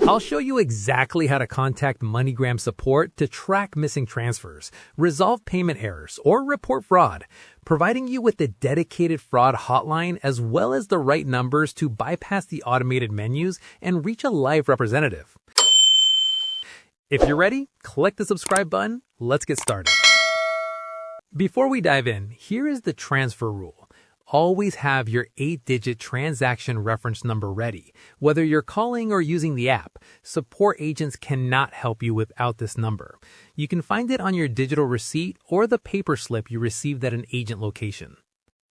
I'll show you exactly how to contact MoneyGram support to track missing transfers, resolve payment errors, or report fraud, providing you with the dedicated fraud hotline as well as the right numbers to bypass the automated menus and reach a live representative. If you're ready, click the subscribe button. Let's get started. Before we dive in, here is the transfer rule. Always have your 8-digit transaction reference number ready. Whether you're calling or using the app, support agents cannot help you without this number. You can find it on your digital receipt or the paper slip you received at an agent location.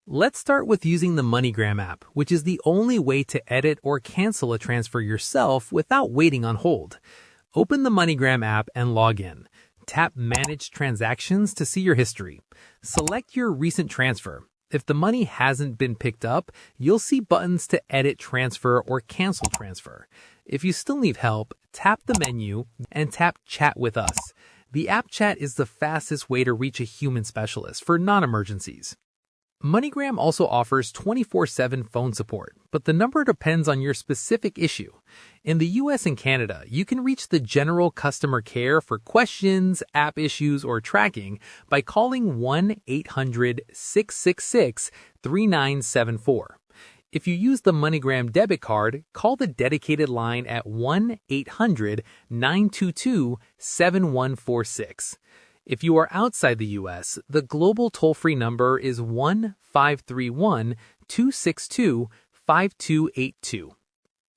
Let's start with using the MoneyGram app, which is the only way to edit or cancel a transfer yourself without waiting on hold. Open the MoneyGram app and log in. Tap Manage Transactions to see your history. Select your recent transfer. If the money hasn't been picked up, you'll see buttons to edit transfer or cancel transfer. If you still need help, tap the menu and tap Chat with Us. The app chat is the fastest way to reach a human specialist for non-emergencies. MoneyGram also offers 24/7 phone support, but the number depends on your specific issue. In the US and Canada, you can reach the general customer care for questions, app issues, or tracking by calling 1-800-666-3974. If you use the MoneyGram Debit Card, call the dedicated line at 1-800-922-7146. If you are outside the U.S., the global toll-free number is 1-531-262-5282.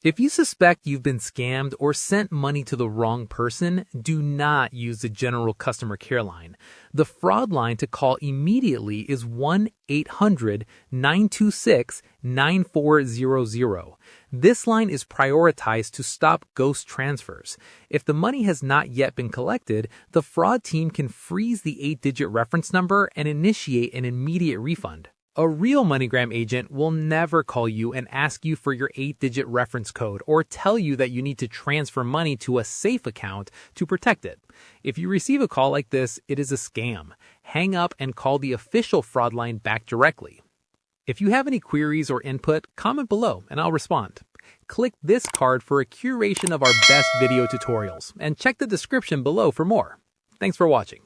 If you suspect you've been scammed or sent money to the wrong person, do not use the general customer care line. The fraud line to call immediately is 1-800-926-9400. This line is prioritized to stop ghost transfers. If the money has not yet been collected, the fraud team can freeze the 8-digit reference number and initiate an immediate refund. A real MoneyGram agent will never call you and ask you for your 8-digit reference code or tell you that you need to transfer money to a safe account to protect it. If you receive a call like this, it is a scam. Hang up and call the official fraud line back directly. If you have any queries or input, comment below and I'll respond. Click this card for a curation of our best video tutorials and check the description below for more. Thanks for watching.